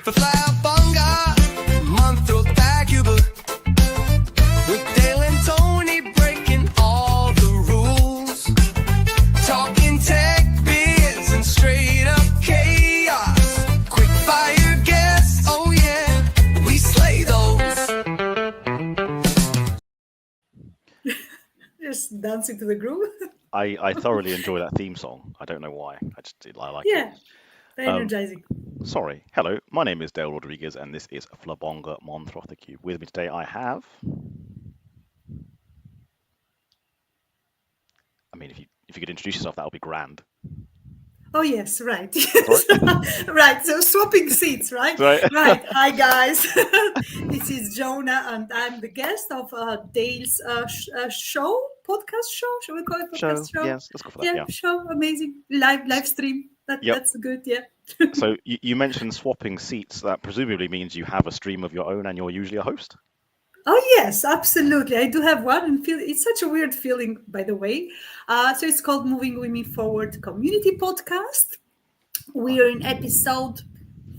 for Flabonga Monthrothacube. With Dale and Tony breaking all the rules. Talking tech, biz, and straight up chaos. Quick fire guests, oh yeah, we slay those. Just dancing to the groove. I thoroughly enjoy that theme song. I don't know why. I like it. Yeah, very energizing. Sorry. Hello, my name is Dale Rodriguez, and this is Flabonga Monthrothacube. With me today, I have. I mean, if you could introduce yourself, that would be grand. Oh yes, right. Right. So swapping seats, right? Right. Right. Hi guys. This is Jona, and I'm the guest of Dale's podcast show. Shall we call it podcast show? Yes, let's go for that. Yeah. Show. Amazing. Live stream. That's good. Yeah. So you mentioned swapping seats. That presumably means you have a stream of your own, and you're usually a host. Oh yes, absolutely. I do have one, and it's such a weird feeling, by the way. So it's called Moving Women Forward Community Podcast. We are in episode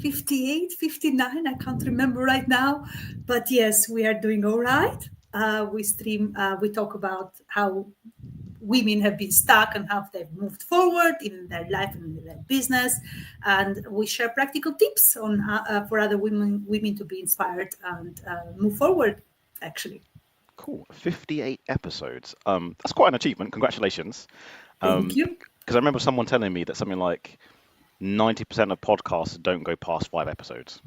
58, 59. I can't remember right now, but yes, we are doing all right. We stream. We talk about how women have been stuck and how they've moved forward in their life and in their business, and we share practical tips on how, for other women to be inspired and move forward. Actually, cool. 58 episodes. That's quite an achievement. Congratulations. Thank you. Because I remember someone telling me that something like 90% of podcasts don't go past 5 episodes.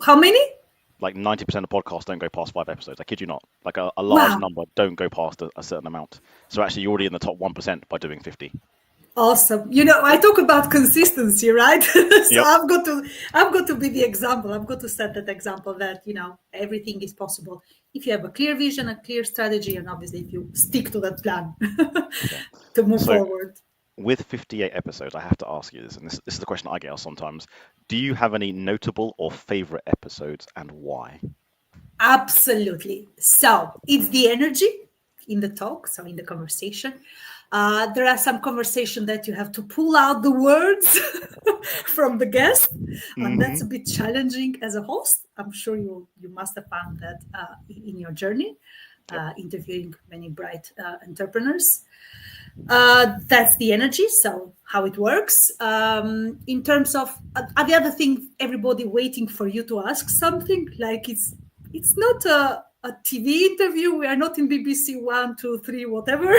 How many? Like 90% of podcasts don't go past 5 episodes. I kid you not. Like a large number don't go past a certain amount. So actually, you're already in the top 1% by doing 50. Awesome. You know, I talk about consistency, right? So Yep. I've got to be the example. I've got to set that example that, you know, everything is possible if you have a clear vision, a clear strategy, and obviously if you stick to that plan to move forward. With 58 episodes, I have to ask you this, and this is the question I get asked sometimes. Do you have any notable or favorite episodes, and why? Absolutely. So it's the energy in the talk, so in the conversation. There are some conversation that you have to pull out the words from the guest, and that's a bit challenging as a host. I'm sure you must have found that in your journey, interviewing many bright entrepreneurs. That's the energy, so how it works. In terms of the other thing, everybody waiting for you to ask something, like it's not a TV interview. We are not in BBC 1, 2, 3, whatever.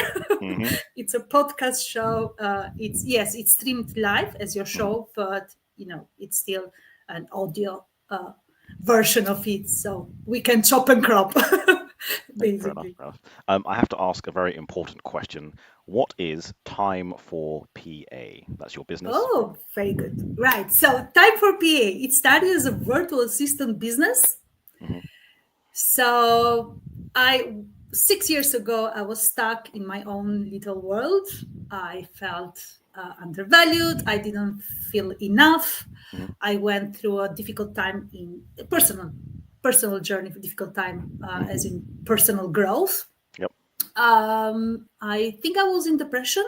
It's a podcast show. It's streamed live as your show, but you know it's still an audio version of it, so we can chop and crop. Basically. Fair enough. I have to ask a very important question. What is Time for PA? That's your business. Oh, very good. Right. So Time for PA. It started as a virtual assistant business. So 6 years ago, I was stuck in my own little world. I felt undervalued. I didn't feel enough. I went through a difficult time in personal journey, difficult time as in personal growth. Yep. I think I was in depression,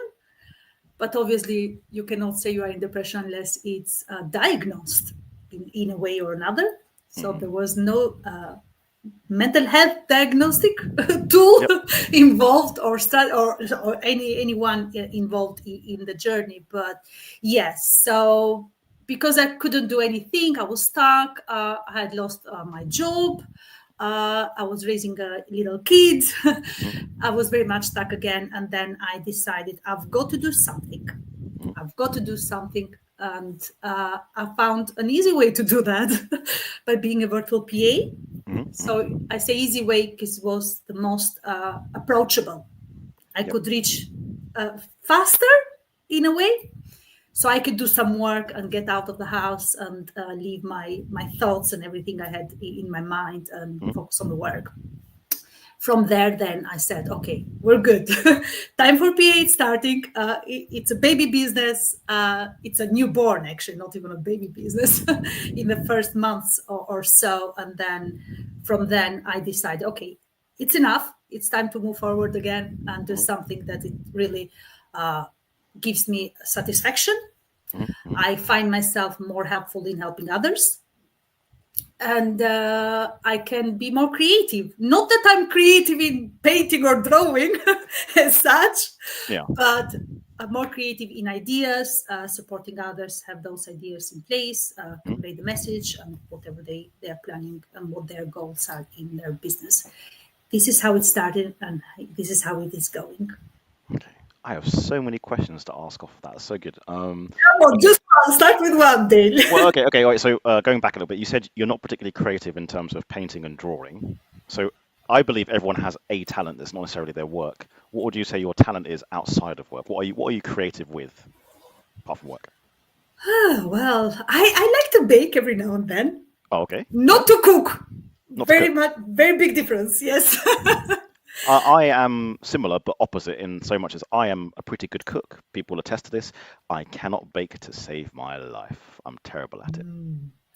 but obviously you cannot say you are in depression unless it's diagnosed in a way or another. So there was no mental health diagnostic tool involved or anyone involved in the journey. But yes, so because I couldn't do anything, I was stuck. I had lost my job. I was raising a little kid. I was very much stuck again. And then I decided I've got to do something. And I found an easy way to do that by being a virtual PA. So I say easy way because it was the most approachable. I could reach faster in a way. So I could do some work and get out of the house and leave my thoughts and everything I had in my mind and focus on the work. From there, then I said, okay, we're good. Time for PA is starting. It's a baby business. It's a newborn, actually, not even a baby business in the first months or so. And then from then I decided, okay, it's enough. It's time to move forward again and do something that it really gives me satisfaction. I find myself more helpful in helping others. And I can be more creative. Not that I'm creative in painting or drawing as such, Yeah. but I'm more creative in ideas, supporting others, have those ideas in place, convey the message and whatever they are planning and what their goals are in their business. This is how it started and this is how it is going. Okay. I have so many questions to ask off of that. That's so good. Come on, just start with one, Dale. Well, okay. All right. So going back a little bit, you said you're not particularly creative in terms of painting and drawing. So I believe everyone has a talent that's not necessarily their work. What would you say your talent is outside of work? What are you creative with, apart from work? Well, I like to bake every now and then. Oh, okay. Not to cook. Not to cook. Much, very big difference. Yes. I am similar, but opposite in so much as I am a pretty good cook. People attest to this. I cannot bake to save my life. I'm terrible at it.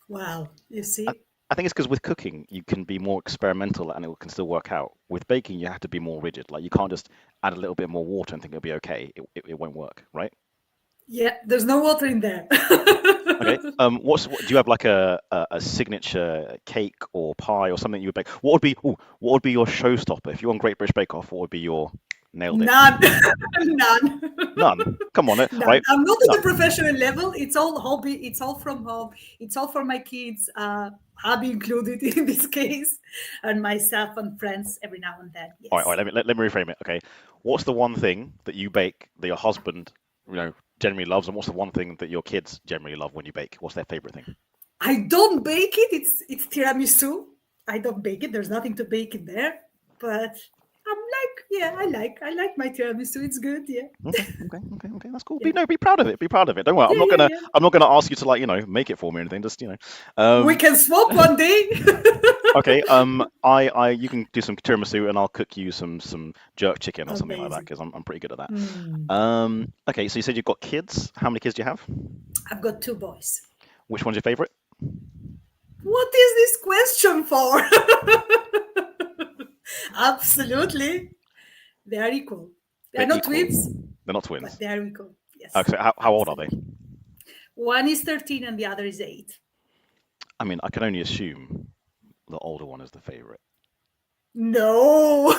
Wow. You see? I think it's because with cooking, you can be more experimental and it can still work out. With baking, you have to be more rigid. Like you can't just add a little bit more water and think it'll be okay. It won't work, right? Yeah, there's no water in there. Okay. Do you have like a signature cake or pie or something you would bake? What would be your showstopper if you're on Great British Bake Off? What would be your nailed it? None. None. None. Come on, None. right? I'm not at the professional level. It's all hobby. It's all from home. It's all for my kids, hobby included in this case, and myself and friends every now and then. Yes. All right. Let me reframe it. Okay. What's the one thing that you bake that your husband, generally loves, and what's the one thing that your kids generally love when you bake? What's their favorite thing? I don't bake it. It's tiramisu. I don't bake it. There's nothing to bake in there. But I like my tiramisu. It's good. Yeah. Okay. That's cool. Yeah. Be proud of it. Be proud of it. Don't worry. I'm not gonna ask you to make it for me or anything. Just we can swap one day. Okay. You can do some tiramisu and I'll cook you some jerk chicken or something like that because I'm pretty good at that. Okay. So you said you've got kids. How many kids do you have? I've got 2 boys. Which one's your favorite? What is this question for? Absolutely. They are equal. They're not twins. They're not twins. But they are equal. Yes. Okay, so how old are they? One is 13 and the other is 8. I mean, I can only assume the older one is the favorite. No.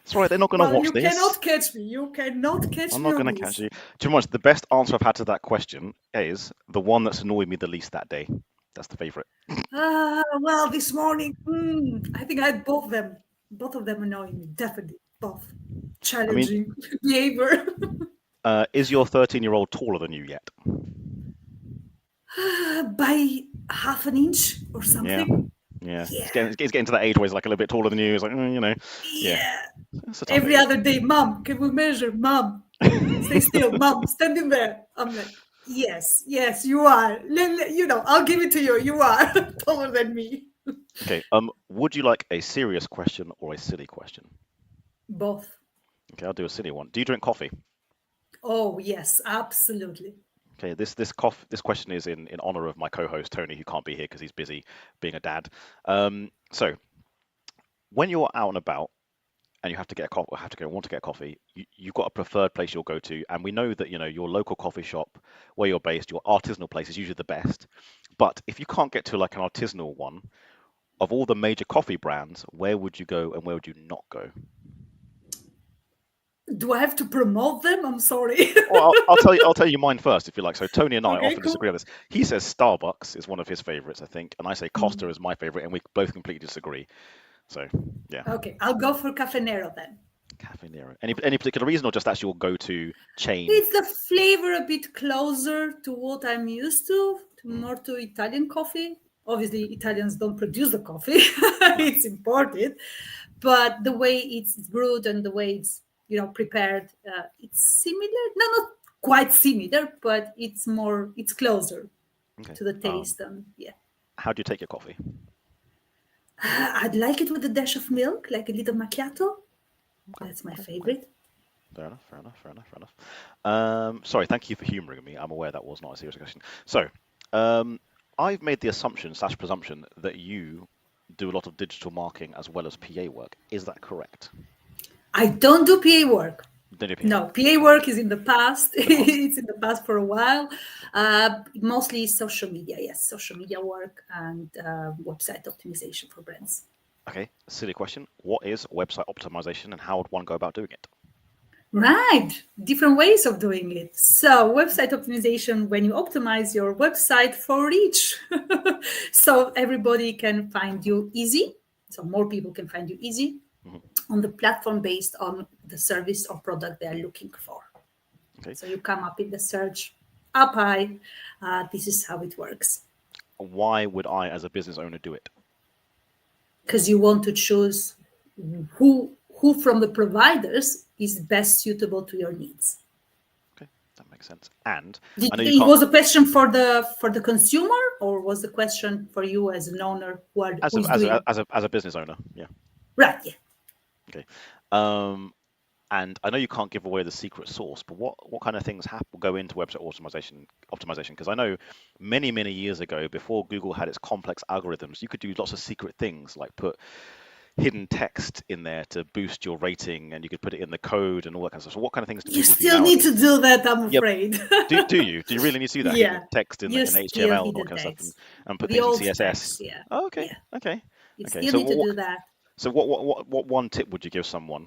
It's all right. They're not going to watch you this. You cannot catch me. You cannot catch me. I'm not going to catch you. Too much. The best answer I've had to that question is the one that's annoyed me the least that day. That's the favorite. Well, this morning, I think I had both of them. Both of them annoying me. Definitely. Both. Challenging behavior. Is your 13-year-old taller than you yet? By half an inch or something. Yeah. It's getting to that age where he's like a little bit taller than you. It's like, Yeah. Every other day, Mom, can we measure? Mom, stay still. Mom, standing there. I'm like, yes, you are. I'll give it to you. You are taller than me. Okay. Would you like a serious question or a silly question? Both. Okay, I'll do a silly one. Do you drink coffee? Oh yes, absolutely. Okay, this question is in honor of my co-host Tony, who can't be here because he's busy being a dad. So when you're out and about and you want to get coffee, you've got a preferred place you'll go to, and we know that your local coffee shop where you're based, your artisanal place is usually the best. But if you can't get to like an artisanal one, of all the major coffee brands, where would you go and where would you not go? Do I have to promote them? I'm sorry. Well, I'll tell you mine first if you like. So Tony and I often disagree on this. He says Starbucks is one of his favorites, I think, and I say Costa is my favorite, and we both completely disagree. So yeah. Okay, I'll go for Caffè Nero then. Caffè Nero. Any particular reason, or just that's your go-to chain? It's the flavor a bit closer to what I'm used to, more to Italian coffee. Obviously, Italians don't produce the coffee; it's imported. But the way it's brewed and the way it's prepared, it's similar. No, not quite similar, but it's closer to the taste. How do you take your coffee? I'd like it with a dash of milk, like a little macchiato. That's my favorite. Fair enough. Sorry, thank you for humouring me. I'm aware that was not a serious question. So, I've made the presumption that you do a lot of digital marketing as well as PA work. Is that correct? I don't do PA work. Don't do PA No, work. PA work is in the past. The past. It's in the past for a while. Mostly social media, yes, social media work and website optimization for brands. Okay, silly question. What is website optimization and how would one go about doing it? Right, different ways of doing it. So, website optimization, when you optimize your website for reach, so everybody can find you easy, so more people can find you easy on the platform based on the service or product they are looking for. Okay. So, you come up in the search up high. This is how it works. Why would I, as a business owner, do it? Because you want to choose who from the providers is best suitable to your needs. Okay, that makes sense. And It was a question for the consumer, or was the question for you as an owner who is doing as a business owner? Yeah. right? Yeah. Okay. And I know you can't give away the secret sauce, but what kind of things go into website optimization? Because I know many years ago, before Google had its complex algorithms, you could do lots of secret things like put hidden text in there to boost your rating, and you could put it in the code and all that kind of stuff. So what kind of things do You people do still need nowadays? to do that, I'm Yep. afraid. Do you really need to do that? Yeah. Hidden text in You HTML still and all need that the kind of stuff, text. and put The things old in CSS. text, yeah. Oh, okay. Yeah. Okay. You Okay. still So need to do that. So what one tip would you give someone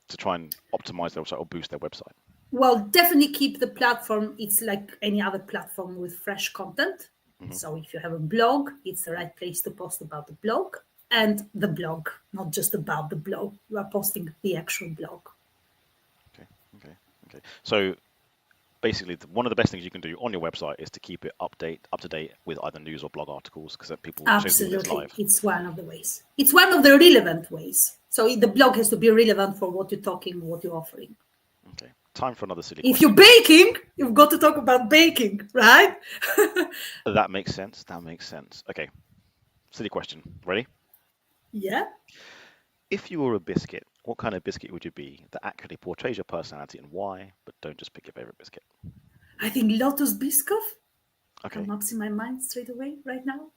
to try and optimize their website or boost their website? Well, definitely keep the platform. It's like any other platform with fresh content. So if you have a blog, it's the right place to post about the blog and the blog, not just about the blog. You are posting the actual blog. Okay. So basically, one of the best things you can do on your website is to keep it up to date with either news or blog articles, because people show people it's Absolutely. live. It's one of the ways. It's one of the relevant ways. So the blog has to be relevant for what you're talking, what you're offering. Okay. Time for another silly If question. you're baking, you've got to talk about baking, right? That makes sense. Okay. Silly question. Ready? Yeah. If you were a biscuit, what kind of biscuit would you be that accurately portrays your personality and why, but don't just pick your favorite biscuit? I think Lotus Biscoff Okay. comes in my mind straight away right now.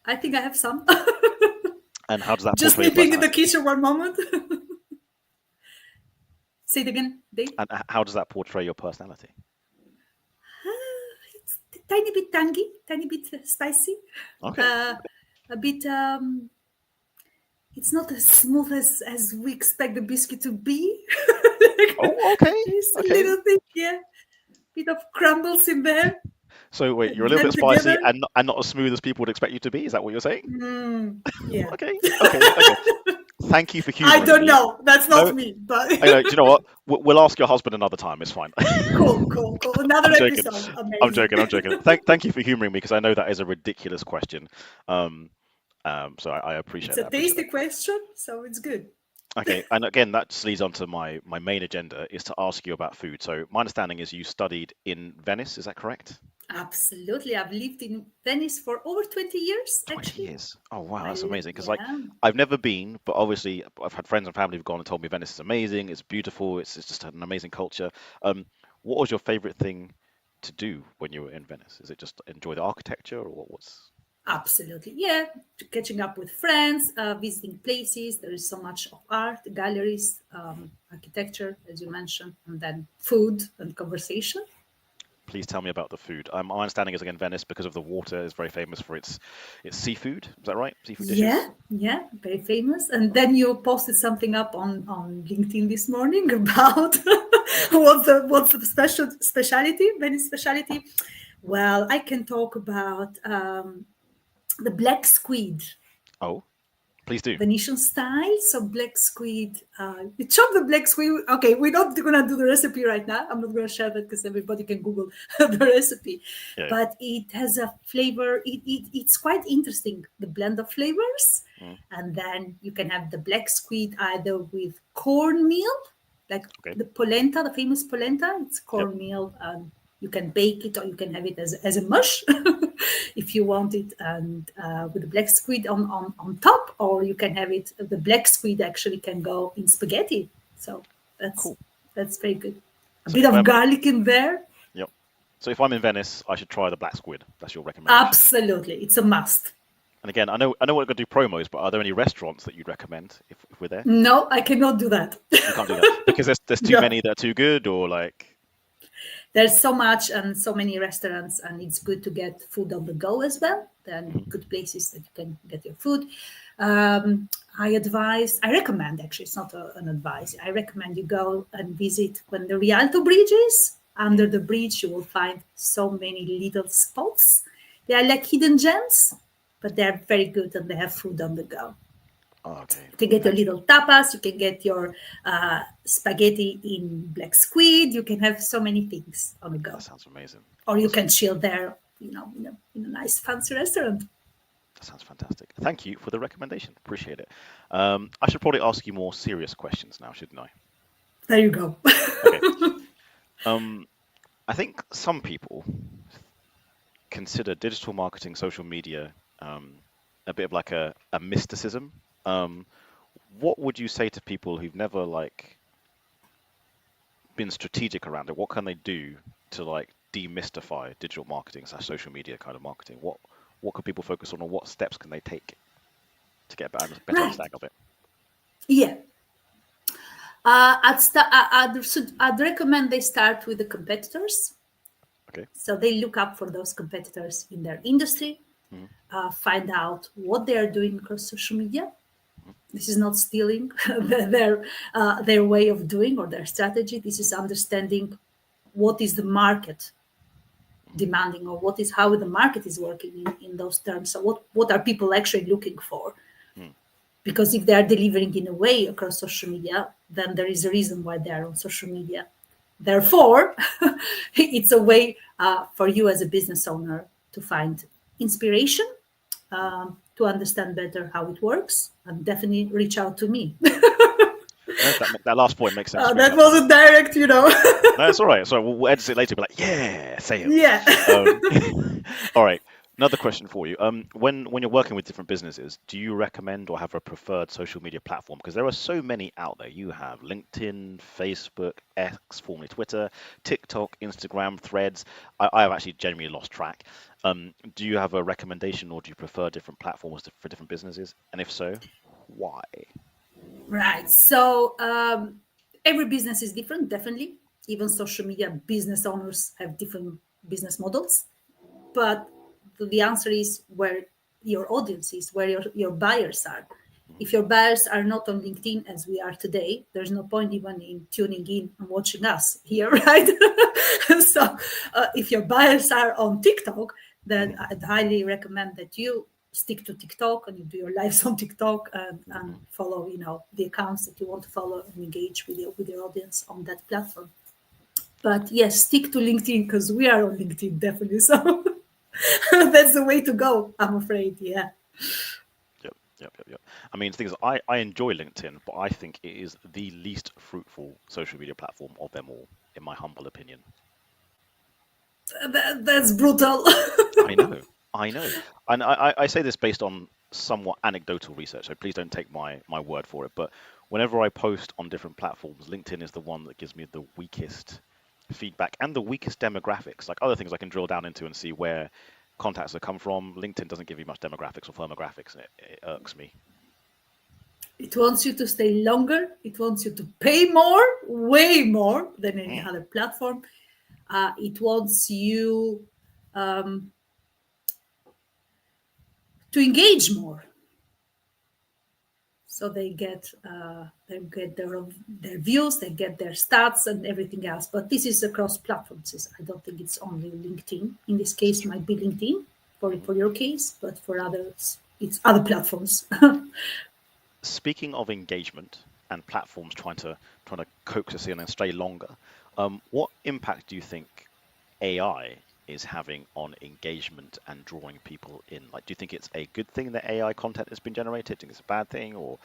I think I have some. And how does that Just portray your nipping in the personality? kitchen one moment. Say it again, Dave. And how does that portray your personality? It's a tiny bit tangy, tiny bit spicy. Okay. A bit. It's not as smooth as we expect the biscuit to be. Oh, okay. Just Okay. a little bit, yeah. Bit of crumbles in there. So wait, you're a little bit Blend spicy together. and not as smooth as people would expect you to be. Is that what you're saying? Yeah. Okay. Thank you for humoring I don't me. know. That's not No, me. But do you know what? We'll ask your husband another time. It's fine. cool. Another I'm joking. episode. Amazing. I'm joking. Thank you for humoring me, because I know that is a ridiculous question. So I appreciate It's a that. tasty question, so it's good. Okay, and again, that just leads on to my main agenda, is to ask you about food. So my understanding is you studied in Venice, is that correct? Absolutely. I've lived in Venice for over 20 years, 20 actually. years. Oh, wow, that's amazing. Because Yeah. I've never been, but obviously I've had friends and family who've gone and told me Venice is amazing, it's beautiful, it's just an amazing culture. What was your favorite thing to do when you were in Venice? Is it just enjoy the architecture, or what was? Absolutely. Yeah. Catching up with friends, visiting places. There is so much of art, galleries, architecture, as you mentioned, and then food and conversation. Please tell me about the food. My understanding is, again, Venice, because of the water, is very famous for its seafood. Is that right? Seafood dishes? Yeah, very famous. And then you posted something up on LinkedIn this morning about what's the specialty, Venice specialty. Well, I can talk about the black squid. Oh, please do. Venetian style. So black squid, you chop the black squid. Okay, we're not going to do the recipe right now. I'm not going to share that because everybody can Google the recipe. Yeah. But it has a flavor. It's quite interesting, the blend of flavors. And then you can have the black squid either with cornmeal, like the polenta, the famous polenta. It's cornmeal. You can bake it, or you can have it as a mush if you want it, and with the black squid on top, or you can have it. The black squid actually can go in spaghetti, so that's Cool. That's very good. A So bit of garlic in there. Yep. So if I'm in Venice, I should try the black squid. That's your recommendation. Absolutely, it's a must. And again, I know we're going to do promos, but are there any restaurants that you'd recommend if we're there? No, I cannot do that. You can't do that because there's too No. many that are too good, or like. There's so much and so many restaurants, and it's good to get food on the go as well. There are good places that you can get your food. I recommend, actually, it's not an advice. I recommend you go and visit when the Rialto Bridge is. Under the bridge, you will find so many little spots. They are like hidden gems, but they're very good and they have food on the go. Oh, okay. You can get your little tapas, you can get your spaghetti in black squid, you can have so many things on the go. That sounds amazing. Or you can chill there, in a nice fancy restaurant. That sounds fantastic. Thank you for the recommendation. Appreciate it. I should probably ask you more serious questions now, shouldn't I? There you go. Okay. I think some people consider digital marketing, social media, a bit of like a mysticism. What would you say to people who've never been strategic around it? What can they do to demystify digital marketing / social media kind of marketing? What could people focus on, or what steps can they take to get a better understanding of it? Yeah. I'd recommend they start with the competitors. Okay. So they look up for those competitors in their industry, find out what they are doing across social media. This is not stealing their way of doing or their strategy. This is understanding what is the market demanding, or how the market is working in those terms. So what are people actually looking for? Because if they are delivering in a way across social media, then there is a reason why they are on social media. Therefore, it's a way for you as a business owner to find inspiration, to understand better how it works, and definitely reach out to me. That last point makes sense. That wasn't direct, No, it's all right. So we'll edit it later. Be like, yeah, say it. Yeah. All right. Another question for you. When you're working with different businesses, do you recommend or have a preferred social media platform? Because there are so many out there. You have LinkedIn, Facebook, X, formerly Twitter, TikTok, Instagram, Threads. I have actually genuinely lost track. Do you have a recommendation, or do you prefer different platforms for different businesses? And if so, why? Right. So every business is different, definitely. Even social media business owners have different business models. But the answer is where your audience is, where your buyers are. If your buyers are not on LinkedIn as we are today, there's no point even in tuning in and watching us here, right? So if your buyers are on TikTok, then I'd highly recommend that you stick to TikTok and you do your lives on TikTok and follow, the accounts that you want to follow and engage with your audience on that platform. But yes, stick to LinkedIn, because we are on LinkedIn, definitely. So that's the way to go, I'm afraid. Yeah. Yep. I mean, the thing is, I enjoy LinkedIn, but I think it is the least fruitful social media platform of them all, in my humble opinion. That's brutal. I know. And I say this based on somewhat anecdotal research, so please don't take my word for it. But whenever I post on different platforms, LinkedIn is the one that gives me the weakest feedback and the weakest demographics. Like other things I can drill down into and see where contacts have come from. LinkedIn doesn't give you much demographics or firmographics, and it irks me. It wants you to stay longer. It wants you to pay more, way more than any other platform. It wants you to engage more. So they get their views, they get their stats and everything else. But this is across platforms. I don't think it's only LinkedIn. In this case, it might be LinkedIn for your case, but for others, it's other platforms. Speaking of engagement and platforms trying to coax us in and stay longer, what impact do you think AI is having on engagement and drawing people in? Like, do you think it's a good thing that AI content has been generated? Do you think it's a bad thing, or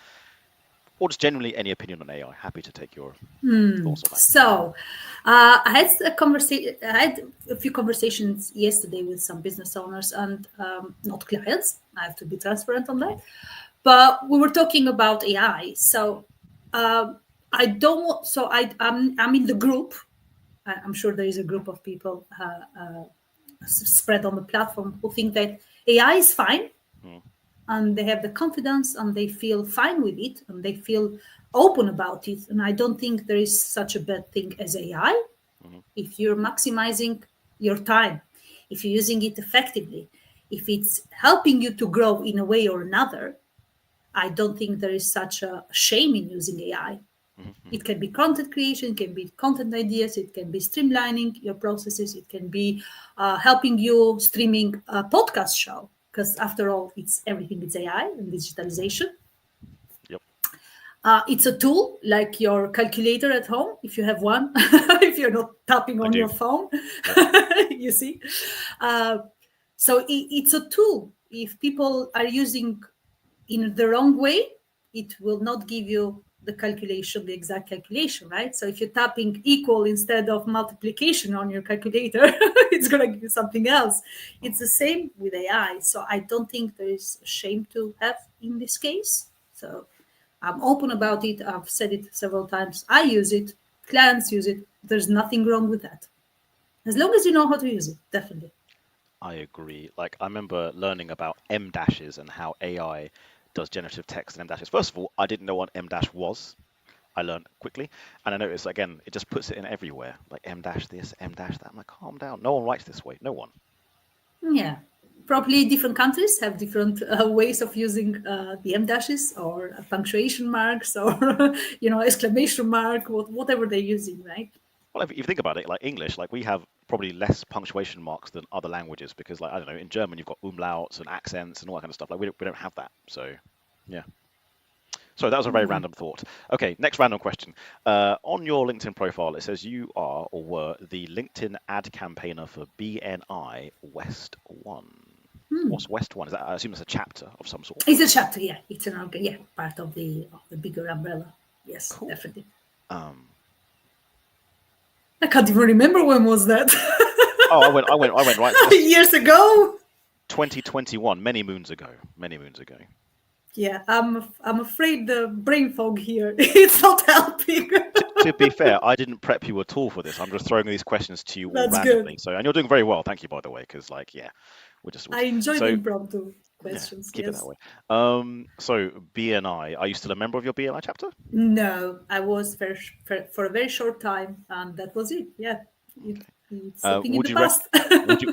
just generally any opinion on AI? Happy to take your thoughts on that. So, I had a few conversations yesterday with some business owners and not clients. I have to be transparent on that. But we were talking about AI. So, I'm in the group. I'm sure there is a group of people spread on the platform who think that AI is fine. and they have the confidence and they feel fine with it and they feel open about it. And I don't think there is such a bad thing as AI if you're maximizing your time, if you're using it effectively, if it's helping you to grow in a way or another. I don't think there is such a shame in using AI. It can be content creation, it can be content ideas, it can be streamlining your processes, it can be helping you streaming a podcast show, because after all, it's everything is AI and digitalization. Yep. It's a tool like your calculator at home, if you have one, if you're not tapping on do. your phone, you see. So it's a tool. If people are using in the wrong way, it will not give you the calculation, the exact calculation, right? So if you're tapping equal instead of multiplication on your calculator, it's going to give you something else. It's the same with AI. So I don't think there is a shame to have in this case. So I'm open about it. I've said it several times. I use it. Clients use it. There's nothing wrong with that. As long as you know how to use it, definitely. I agree. Like, I remember learning about M dashes and how AI does generative text and M dashes. First of all, I didn't know what M dash was. I learned quickly, and I noticed again, it just puts it in everywhere, like M dash this, M dash that. I'm like, calm down. No one writes this way. No one. Yeah, probably different countries have different ways of using the M dashes or punctuation marks or exclamation mark, whatever they're using, right? Well, if you think about it, like English, like we have probably less punctuation marks than other languages because, like, I don't know, in German you've got umlauts and accents and all that kind of stuff. Like we don't have that. So, yeah. So that was a very random thought. Okay, next random question. On your LinkedIn profile, it says you are or were the LinkedIn ad campaigner for BNI West One. What's West One? Is that, I assume it's a chapter of some sort. It's a chapter, yeah. It's part of the bigger umbrella. Yes, Cool. definitely. I can't even remember when was that. Oh, I went right. Years ago. 2021, many moons ago. Yeah, I'm afraid the brain fog here, it's not helping. To be fair, I didn't prep you at all for this. I'm just throwing these questions to you all That's randomly. good. So, and you're doing very well. Thank you, by the way, because I enjoy the impromptu questions. Keep it yes. that way. So BNI, are you still a member of your BNI chapter? No, I was for a very short time, and that was it. Yeah, it's something in the past.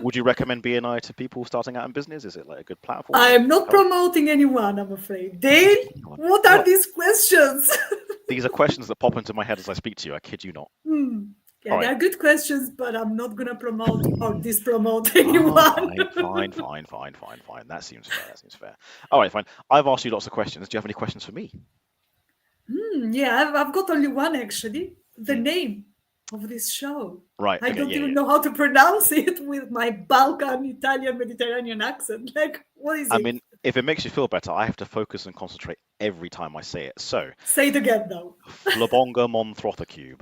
would you recommend BNI to people starting out in business? Is it like a good platform? I am not promoting anyone, I'm afraid. Dale, what are these questions? These are questions that pop into my head as I speak to you. I kid you not. Yeah, they are good questions, but I'm not going to promote or dispromote anyone. Fine. That seems fair. All right, fine. I've asked you lots of questions. Do you have any questions for me? Yeah, I've got only one, actually. The name of this show. Right. I don't even know how to pronounce it with my Balkan, Italian, Mediterranean accent. Like, what is it? I mean, if it makes you feel better, I have to focus and concentrate every time I say it. So, say it again, though. Flabonga Monthrothacube.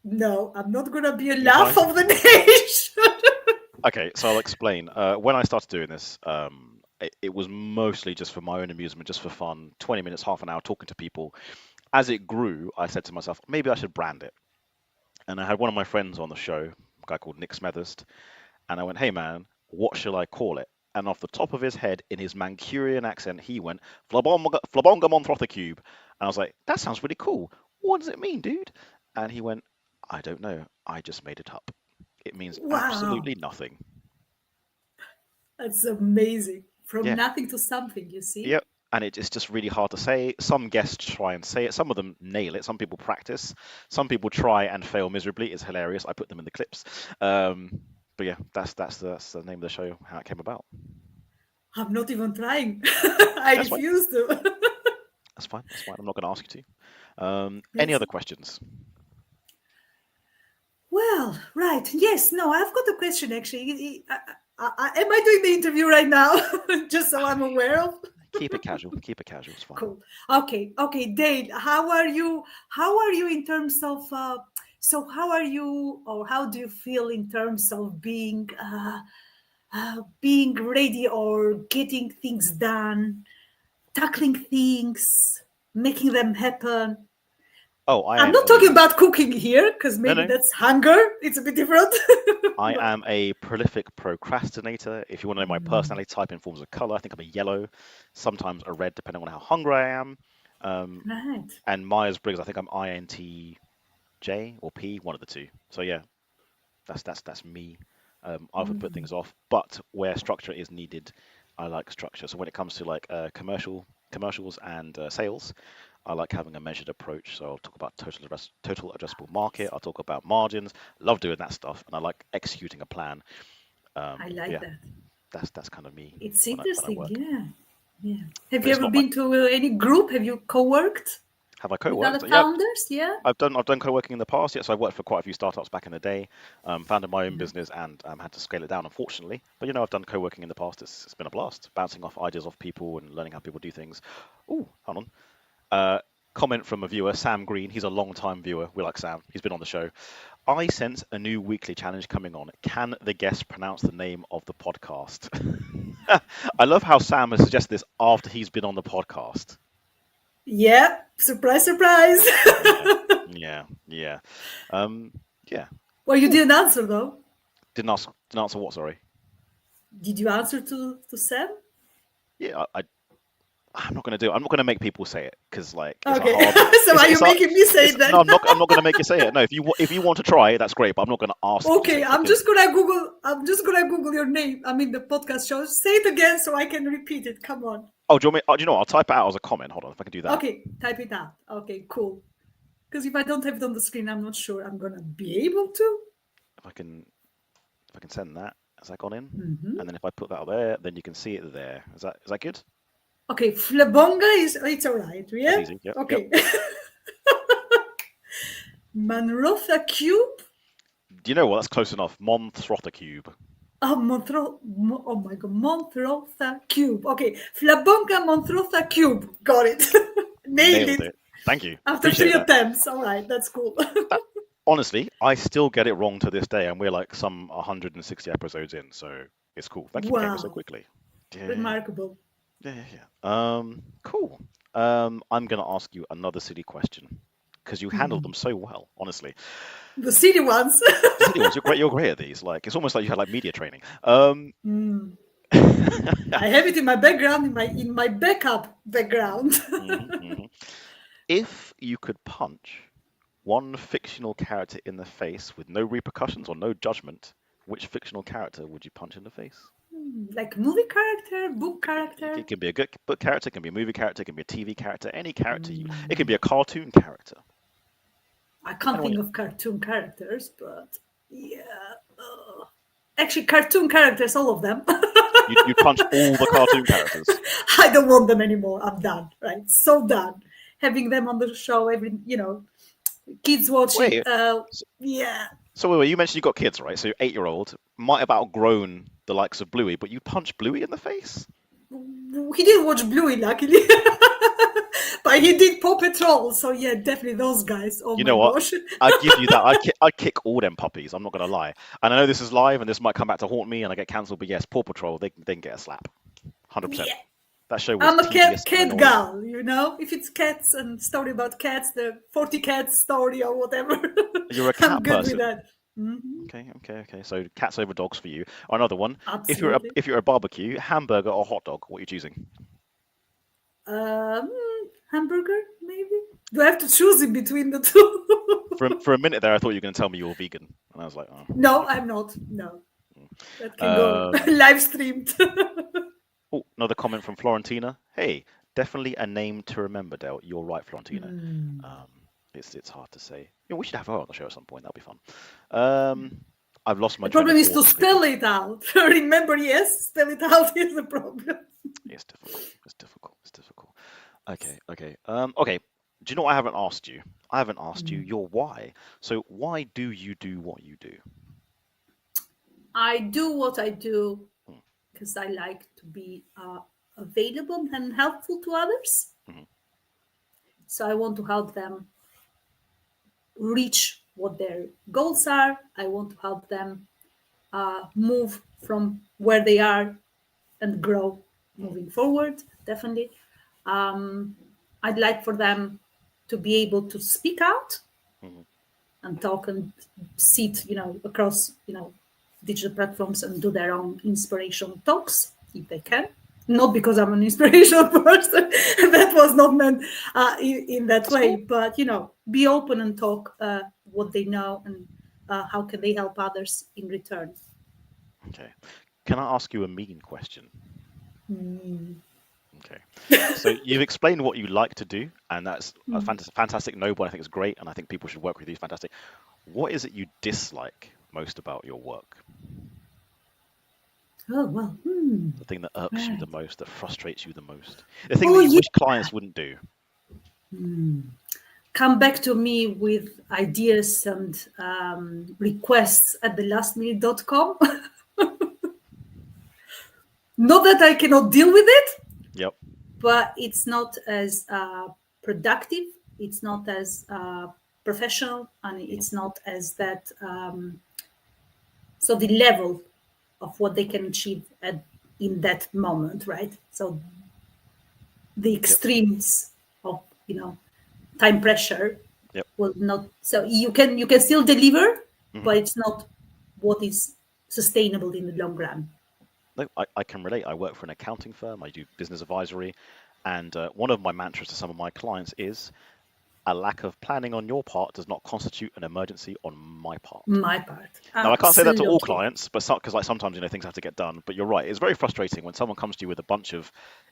No, I'm not going to be a laugh of the nation. Okay, so I'll explain. When I started doing this, it was mostly just for my own amusement, just for fun, 20 minutes, half an hour, talking to people. As it grew, I said to myself, maybe I should brand it. And I had one of my friends on the show, a guy called Nick Smethurst, and I went, hey man, what shall I call it? And off the top of his head, in his Mancunian accent, he went, Flabonga Monthrothacube. And I was like, that sounds really cool. What does it mean, dude? And he went, I don't know. I just made it up. It means absolutely nothing. That's amazing. From nothing to something, you see? Yep. And it's just really hard to say. Some guests try and say it. Some of them nail it. Some people practice. Some people try and fail miserably. It's hilarious. I put them in the clips. But yeah, that's the name of the show, how it came about. I'm not even trying. I refuse to. That's fine. I'm not going to ask you to. Any other questions? Well, right. Yes. No, I've got a question, actually. Am I doing the interview right now? Just so I'm aware of. Keep it casual. It's fine. Cool. Okay. Dale, how are you in terms of... So how are you, or how do you feel in terms of being ready or getting things done, tackling things, making them happen? Oh, I I'm am not talking about cooking here, because maybe no. that's hunger. It's a bit different. I But- am a prolific procrastinator. If you want to know my personality type in forms of color, I think I'm a yellow, sometimes a red, depending on how hungry I am. Right. And Myers-Briggs, I think I'm INTJ or P, one of the two. So yeah, that's me. I often put things off, but where structure is needed, I like structure. So when it comes to like commercials and sales, I like having a measured approach. So I'll talk about total addressable market. I'll talk about margins. Love doing that stuff, and I like executing a plan. I like Yeah, that. that's kind of me It's when I interesting. work. Yeah. Yeah. Have But you it's ever not my. been to any group? Have you co-worked Have I with other co-worked? Yeah, founders? Yeah. I've done co-working in the past. Yes, I worked for quite a few startups back in the day. Founded my own Yeah. business and had to scale it down, unfortunately. But I've done co-working in the past. It's been a blast, bouncing off ideas off people and learning how people do things. Oh, hold on. Comment from a viewer, Sam Green. He's a long-time viewer. We like Sam. He's been on the show. I sense a new weekly challenge coming on. Can the guest pronounce the name of the podcast? I love how Sam has suggested this after he's been on the podcast. Yeah. Surprise, surprise. Yeah, yeah. Yeah. Well, you didn't answer though. Didn't answer what, sorry. Did you answer to Sam? Yeah, I'm not gonna do it. I'm not gonna make people say it because like it's Okay. a hard. So are you it's a- making me say it then? No, I'm not gonna make you say it. No, if you want to try it, that's great. But I'm not gonna ask you to say Okay, it I'm because- just gonna Google your name. I mean the podcast show. Say it again so I can repeat it. Come on. Oh, do you want me? Oh, do you know what? I'll type it out as a comment. Hold on, if I can do that. Okay, type it out. Okay, cool. Because if I don't have it on the screen, I'm not sure I'm gonna be able to. If I can send that. Has that gone in? Mm-hmm. And then if I put that there, then you can see it there. Is that good? Okay, Flabonga it's all right. Yeah. That's easy. Yep, Okay. Monthrothacube. Do you know what? That's close enough. Monthrothacube. Oh, oh my god, Monthrothacube. Okay, Flabonga Monthrothacube. Got it. Nailed it. Thank you. After Appreciate 3 that. attempts. All right, that's cool. Honestly, I still get it wrong to this day, and we're like some 160 episodes in, so it's cool. Thank you for getting it so Wow. quickly. Yeah. Remarkable. Cool. I'm gonna ask you another silly question because you handled them so well, honestly. The city ones. Silly ones, you're great at these. Like it's almost like you had like media training. I have it in my background, in my backup background. If you could punch one fictional character in the face with no repercussions or no judgment, which fictional character would you punch in the face? Like movie character, book character. It can be a good book character, it can be a movie character, it can be a TV character, any character. It can be a cartoon character. I can't think of cartoon characters, but yeah. Actually, cartoon characters, all of them. You punch all the cartoon characters. I don't want them anymore. I'm done. Right, so done. Having them on the show, kids watching. Wait. Yeah. So wait, you mentioned you got kids, right? So your 8-year-old might have outgrown the likes of Bluey, but you punch Bluey in the face? He didn't watch Bluey, luckily. But he did Paw Patrol, so yeah, definitely those guys. Oh You my know what? gosh. I'd give you that. I'd kick all them puppies. I'm not gonna lie. And I know this is live, and this might come back to haunt me, and I get cancelled. But yes, Paw Patrol, they can get a slap, 100%. Yeah. That show was I'm a tedious cat and annoying. gal, If it's cats and story about cats, the 40 cats story or whatever. You're a cat I'm good person. with that. Okay. So cats over dogs for you. Another one. Absolutely. If you're a barbecue, hamburger or hot dog, what are you choosing? Hamburger, maybe? Do I have to choose in between the two? For a minute there, I thought you were going to tell me you were vegan, and I was like, oh. No, I'm not. No. That can go live streamed. Oh, another comment from Florentina. Hey, definitely a name to remember, Del. You're right, Florentina. It's hard to say. We should have her on the show at some point. That'll be fun. I've lost my. The problem is to thought. spell it out. Remember, yes, spell it out is the problem. It's difficult. Okay. Okay. Do you know what I haven't asked you? I haven't asked you your why. So why do you do what you do? I do what I do because I like to be available and helpful to others. So I want to help them reach what their goals are. I want to help them move from where they are and grow moving forward, definitely. I'd like for them to be able to speak out Mhm. and talk and sit, across, digital platforms and do their own inspirational talks if they can. Not because I'm an inspirational person. That was not meant in that That's way. cool. But, be open and talk what they know and how can they help others in return. Okay. Can I ask you a mean question? Mm. Okay. So you've explained what you like to do, and that's a fantastic, noble. I think it's great, and I think people should work with you. Fantastic. What is it you dislike most about your work? Oh, well. The thing that irks you the Right. most, that frustrates you the most, the thing Oh, that you yeah. wish clients wouldn't do. Come back to me with ideas and requests at thelastminute.com. Not that I cannot deal with it, Yep. but it's not as productive, it's not as professional, and it's not as that. So the level of what they can achieve in that moment, right? So the Yep. extremes of time pressure Yep. will not. So you can still deliver, Mhm. but it's not what is sustainable in the long run. No, I can relate. I work for an accounting firm. I do business advisory, and one of my mantras to some of my clients is a lack of planning on your part does not constitute an emergency on my part. My part. Now, I can't say that to all Absolutely. clients, but because like sometimes things have to get done. But you're right, it's very frustrating when someone comes to you with a bunch of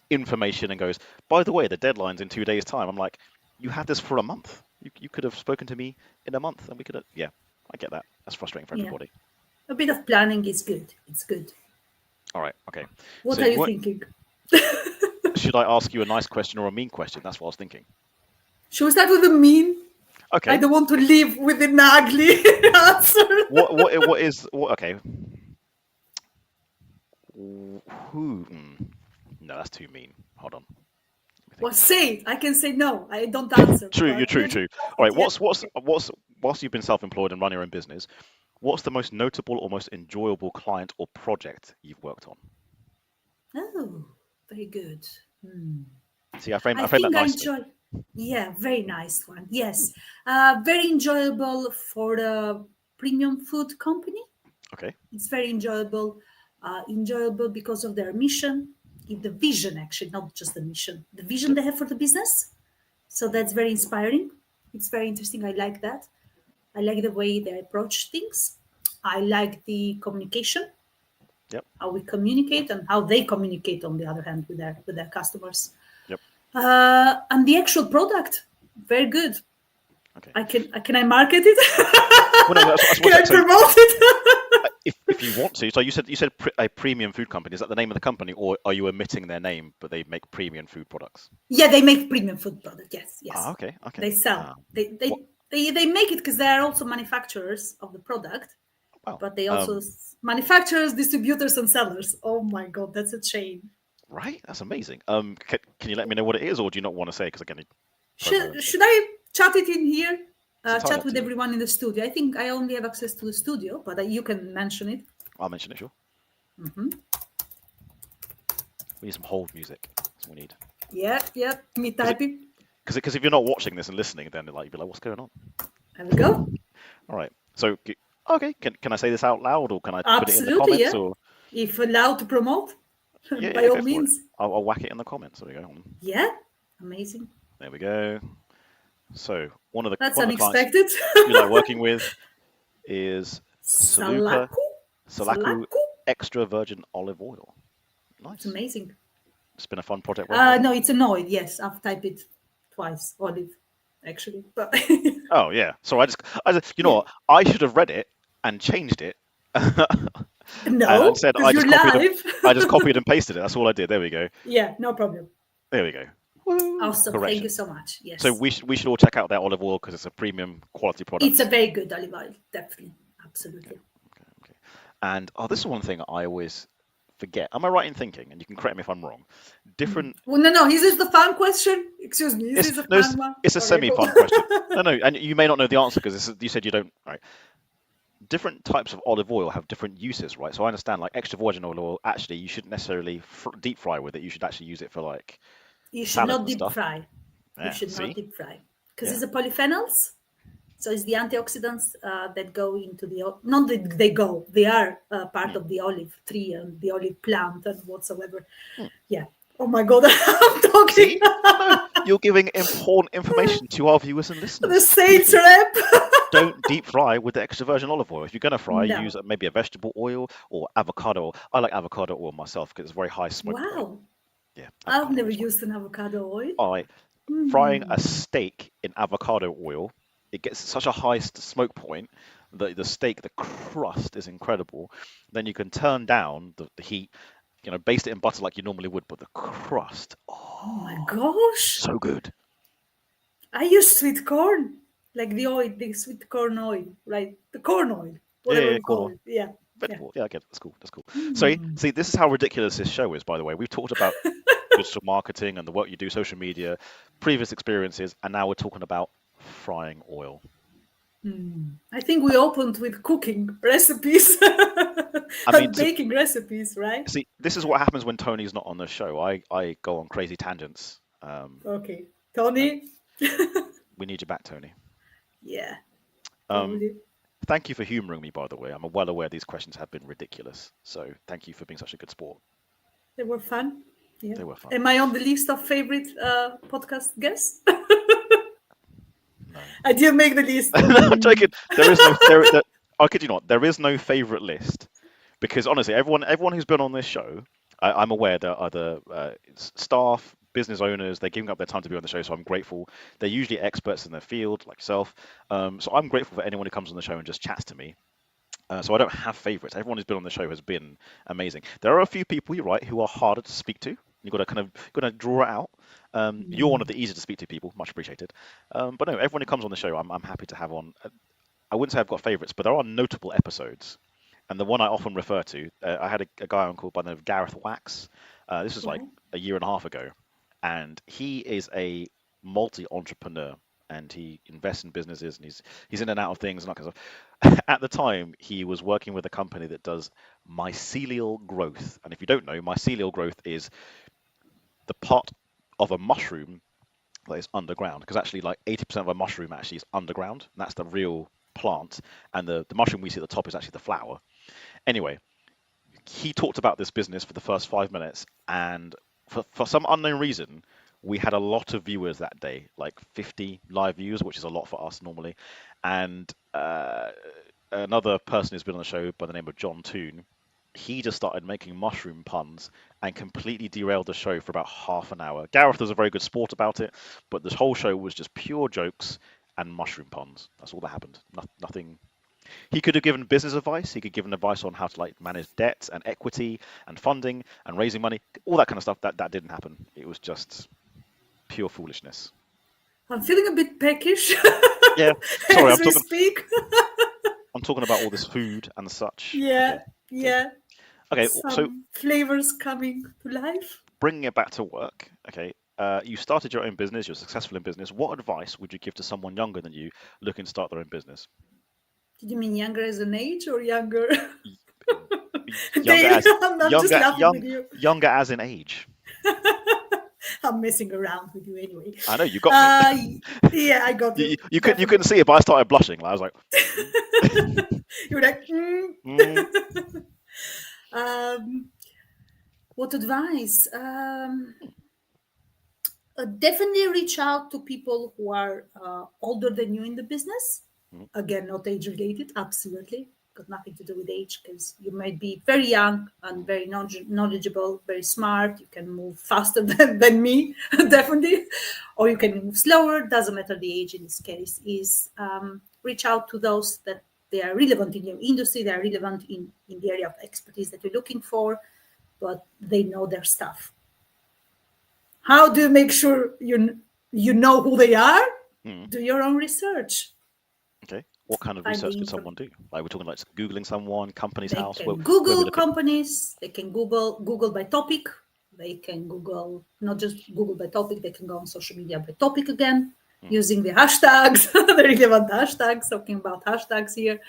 information and goes, "By the way, the deadline's in 2 days' time." I'm like, "You had this for a month. You could have spoken to me in a month, and we could have." Yeah, I get that. That's frustrating for Yeah. everybody. A bit of planning is good. It's good. All right, okay. What So are you thinking? should I ask you a nice question or a mean question? That's what I was thinking. Should we start with the mean? I Okay. don't want to live with an ugly answer. Okay. No, that's too mean. Hold on. Let me think. Well, say it. I can say no. I don't answer. True, but you're true, you true. just- All right, yeah. whilst you've been self-employed and run your own business, what's the most notable or most enjoyable client or project you've worked on? Oh, very good. See, I framed I that think I nicely. enjoy. Yeah, very nice one. Yes, very enjoyable for the premium food company. Okay. It's very enjoyable. Enjoyable because of their mission, the vision actually, not just the mission, the vision Yep. they have for the business. So that's very inspiring. It's very interesting. I like that. I like the way they approach things. I like the communication, Yep. how we communicate and how they communicate on the other hand with their customers. Yep. And the actual product, very good. Okay. Can I market it? Well, no, that's Can what I promote it? if you want to. So you said a premium food company. Is that the name of the company, or are you omitting their name, but they make premium food products? Yeah, they make premium food product. Yes, yes. Ah, okay. They sell. What? They make it because they are also manufacturers of the product, Wow. but they also manufacturers, distributors, and sellers. Oh my god, that's a chain. Right. That's amazing. Can you let me know what it is, or do you not want to say? Because again, Should I chat it in here? It's entirely Chat up with to you. everyone in the studio. I think I only have access to the studio, but you can mention it. I'll mention it, sure. We need some hold music. That's what we need. Yeah, me typing. Because if you're not watching this and listening, then you'll be like, what's going on? There we go. All right. So, okay, can I say this out loud, or can I put it in the Absolutely, comments? yeah. Or If allowed to promote, yeah, by all go for it. means. I'll whack it in the comments. There we go. Yeah, amazing. There we go. So one of the That's clients unexpected. you like working with is Salaku Salaku. extra virgin olive oil. Nice. It's amazing. It's been a fun project. working with No, it's annoyed. Yes, I've typed it twice. Olive, actually. But Oh yeah. So I just you know what? I should have read it and changed it. no, and said because you're live. I just copied and pasted it. That's all I did. There we go. Yeah, no problem. There we go. Woo. Awesome. Correction. Thank you so much. Yes. So we should all check out that olive oil because it's a premium quality product. It's a very good olive oil. Definitely. Absolutely. Okay. And this is one thing I always forget. Am I right in thinking? And you can correct me if I'm wrong. Different. Well, no. Is this the fun question? Excuse me. Is this a fun one? It's a semi-fun question. No, and you may not know the answer because you said you don't. Right. Different types of olive oil have different uses, right? So I understand, like extra virgin olive oil. Actually, you shouldn't necessarily deep fry with it. You should actually use it for like. You should not deep stuff. fry. Yeah, You should see? not deep fry. because Yeah. it's the polyphenols. So it's the antioxidants that go into not that they go, they are part of the olive tree and the olive plant and whatsoever. Yeah. Oh my God, I'm talking. See? No, you're giving important information to our viewers and listeners. The sales rep. Don't deep fry with the extra virgin olive oil. If you're going to fry, No. use maybe a vegetable oil or avocado oil. I like avocado oil myself because it's very high smoke point. Wow. Yeah, I've avocado never oil's fine. used an avocado oil. Frying a steak in avocado oil, it gets such a high smoke point that the steak, the crust is incredible. Then you can turn down the heat, baste it in butter like you normally would, but the crust, Oh my gosh. so good. I use sweet corn, like the oil, the sweet corn oil, right? The corn oil, whatever Yeah, you corn call oil. it. Yeah. Vegetable. Yeah, I get it. That's cool. That's cool. So, see, this is how ridiculous this show is, by the way. We've talked about digital marketing and the work you do, social media, previous experiences, and now we're talking about frying oil. I think we opened with cooking recipes and baking recipes, right? See, this is what happens when Tony's not on the show. I go on crazy tangents. Okay. Tony? We need you back, Tony. Yeah. Thank you for humouring me, by the way. I'm well aware these questions have been ridiculous. So thank you for being such a good sport. They were fun. Yeah. They were fun. Am I on the list of favorite podcast guests? No. I didn't make the list. No, I'm joking. There is no. I kid you not. There is no favourite list because honestly, everyone who's been on this show, I'm aware that other staff, business owners, they're giving up their time to be on the show. So I'm grateful. They're usually experts in their field, like yourself. So I'm grateful for anyone who comes on the show and just chats to me. So I don't have favourites. Everyone who's been on the show has been amazing. There are a few people, you're right, who are harder to speak to. You've got to draw it out. You're one of the easier to speak to people, much appreciated. But no, everyone who comes on the show, I'm happy to have on. I wouldn't say I've got favourites, but there are notable episodes. And the one I often refer to, I had a guy on called by the name of Gareth Wax. This was like a year and a half ago. And he is a multi-entrepreneur. And he invests in businesses, and he's in and out of things and that kind of stuff. At the time, he was working with a company that does mycelial growth. And if you don't know, mycelial growth is the part of a mushroom that is underground, because actually like 80% of a mushroom actually is underground, and that's the real plant. And the mushroom we see at the top is actually the flower. Anyway, he talked about this business for the first 5 minutes, and for some unknown reason, we had a lot of viewers that day, like 50 live views, which is a lot for us normally. And another person who's been on the show by the name of John Toon, he just started making mushroom puns and completely derailed the show for about half an hour. Gareth was a very good sport about it, but this whole show was just pure jokes and mushroom puns. That's all that happened. Nothing. He could have given business advice. He could give advice on how to manage debt and equity and funding and raising money, all that kind of stuff. That didn't happen. It was just pure foolishness. I'm feeling a bit peckish. Yeah, sorry, I'm talking about all this food and such. Yeah, yeah. Okay, Some so flavors coming to life. Bringing it back to work. Okay, you started your own business. You're successful in business. What advice would you give to someone younger than you looking to start their own business? Did you mean younger as an age or younger? Younger as in age. I'm messing around with you anyway. I know you got me. Yeah, I got you. You couldn't see it, but I started blushing. I was like, you were like, what advice? Definitely reach out to people who are older than you in the business. Again, not age related, absolutely. Got nothing to do with age, because you might be very young and very knowledgeable, very smart. You can move faster than me, definitely. Or you can move slower, doesn't matter the age in this case. Is reach out to those that they are relevant in your industry, they are relevant in the area of expertise that you're looking for, but they know their stuff. How do you make sure you know who they are? Do your own research. Okay. What kind of research could someone do? Like, we're talking like Googling someone, company's house. They can Google companies. They can Google by topic. They can Google, not just Google by topic. They can go on social media by topic again, using the hashtags, the relevant hashtags. Talking about hashtags here.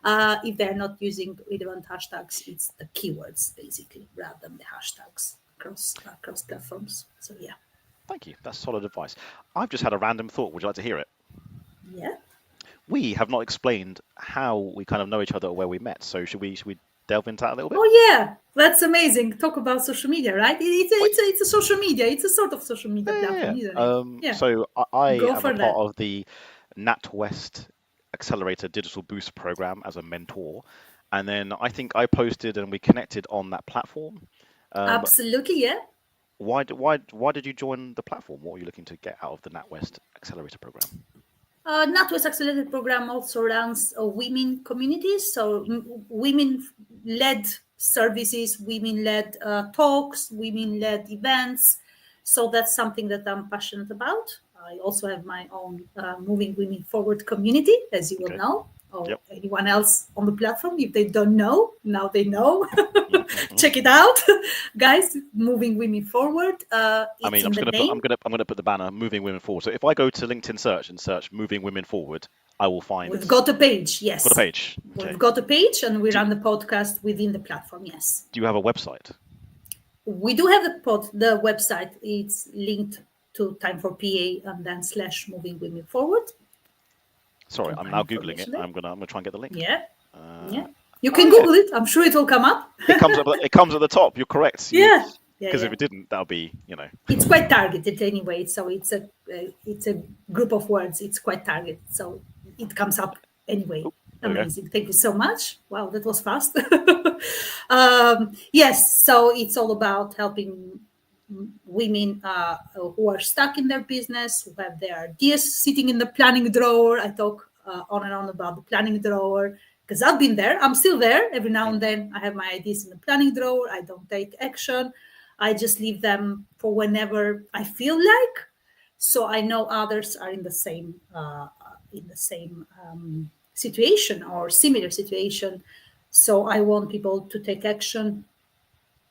If they're not using relevant hashtags, it's the keywords basically rather than the hashtags across platforms. So yeah. Thank you. That's solid advice. I've just had a random thought. Would you like to hear it? Yeah. We have not explained how we kind of know each other or where we met. So should we delve into that a little bit? Oh yeah, that's amazing. Talk about social media, right? It's a social media. It's a sort of social media platform, isn't it? Yeah. So I Go am for a part that. of the NatWest Accelerator Digital Boost program as a mentor, and then I think I posted and we connected on that platform. Absolutely, yeah. Why did you join the platform? What were you looking to get out of the NatWest Accelerator program? NatWest Accelerated Program also runs women communities, so women-led services, women-led talks, women-led events. So that's something that I'm passionate about. I also have my own Moving Women Forward community, as you will Okay. know, or Yep. anyone else on the platform. If they don't know, now they know. Mhm. Check it out, guys. Moving Women Forward. I It's mean, in the name. I'm gonna put the banner "Moving Women Forward." So if I go to LinkedIn search and search "Moving Women Forward," I will find. We've got a page, yes. Got a page. Okay. We've got a page, and we run the podcast within the platform. Yes. Do you have a website? We do have the website. It's linked to Time for PA and then / Moving Women Forward. Sorry, Can I'm find now googling it. information there. I'm gonna try and get the link. Yeah. Uh, You can yeah. Google it. I'm sure it will come up. It comes up. It comes at the top. You're correct. Yeah. Because if it didn't, that'll be, It's quite targeted anyway. So it's a group of words. It's quite targeted. So it comes up anyway. there we go. Amazing. Thank you so much. Wow, that was fast. Yes. So it's all about helping women who are stuck in their business, who have their ideas sitting in the planning drawer. I talk on and on about the planning drawer because I've been there. I'm still there. Every now and then I have my ideas in the planning drawer. I don't take action. I just leave them for whenever I feel like. So I know others are in the same situation or similar situation. So I want people to take action,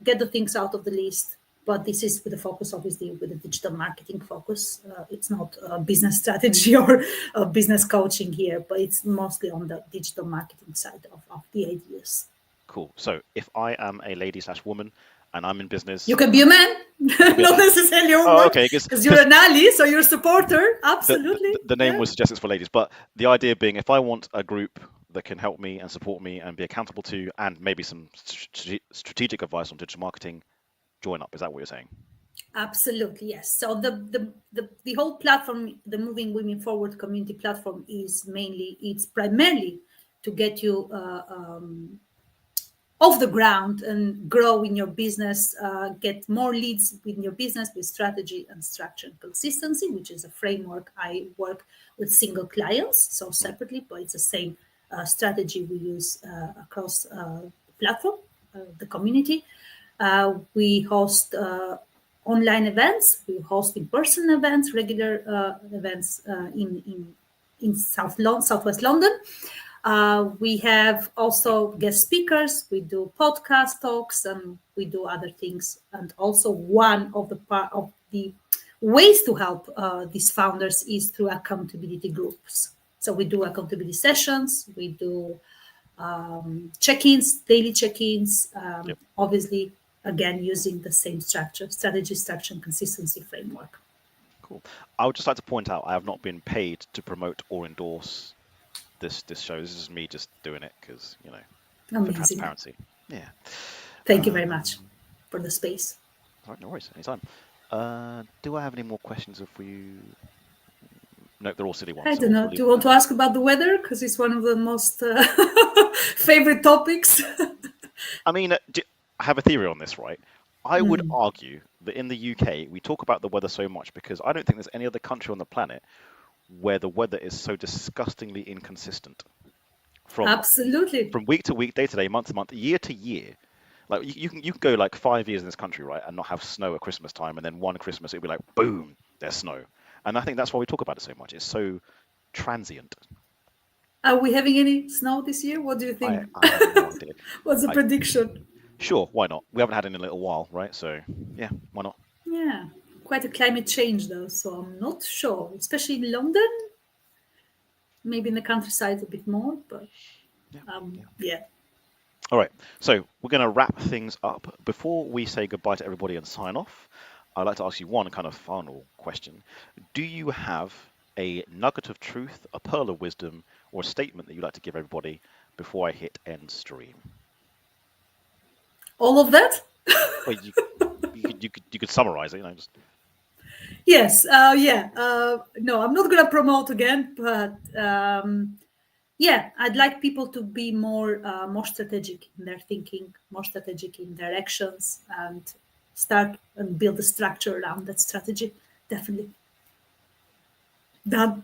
get the things out of the list. But this is with the focus, obviously, with the digital marketing focus. It's not a business strategy or a business coaching here, but it's mostly on the digital marketing side of the ideas. Cool. So if I am a lady / woman and I'm in business, You can be a man, not necessarily a woman, okay, because you're an ally, so you're a supporter. Absolutely. the name was suggested for ladies, but the idea being, if I want a group that can help me and support me and be accountable to, and maybe some strategic advice on digital marketing, join up. Is that what you're saying? Absolutely, yes. So the whole platform, the Moving Women Forward community platform, it's primarily to get you off the ground and grow in your business, get more leads in your business with strategy and structure and consistency, which is a framework. I work with single clients, so separately, but it's the same strategy we use across the platform, the community. We host online events, we host in-person events, regular events in Southwest London. We have also guest speakers. We do podcast talks and we do other things. And also one of the ways to help these founders is through accountability groups. So we do accountability sessions. We do check-ins, daily check-ins. Yep. Obviously, again, using the same strategy, structure, and consistency framework. Cool. I would just like to point out I have not been paid to promote or endorse this show. This is me just doing it because, for transparency. Yeah. Thank you very much for the space. All right, no worries. Anytime. Do I have any more questions for you? No, they're all silly ones. I don't know. Do you want to ask about the weather? Because it's one of the most favorite topics. I mean, I have a theory on this, right? I would argue that in the UK, we talk about the weather so much because I don't think there's any other country on the planet where the weather is so disgustingly inconsistent. Absolutely. From week to week, day to day, month to month, year to year. Like you can go like 5 years in this country, right, and not have snow at Christmas time, and then one Christmas it'll be like boom, there's snow. And I think that's why we talk about it so much. It's so transient. Are we having any snow this year? What do you think? I have no idea. What's the prediction? Sure, why not? We haven't had it in a little while, right? So yeah, why not? Yeah, quite a climate change though, so I'm not sure, especially in London. Maybe in the countryside a bit more, but yeah. All right, so we're going to wrap things up. Before we say goodbye to everybody and sign off, I'd like to ask you one kind of final question. Do you have a nugget of truth, a pearl of wisdom, or a statement that you'd like to give everybody before I hit end stream? All of that? Well, you could summarize it, just Yes. No, I'm not going to promote again, but yeah, I'd like people to be more strategic in their thinking, more strategic in their actions, and start and build a structure around that strategy. Definitely. Done.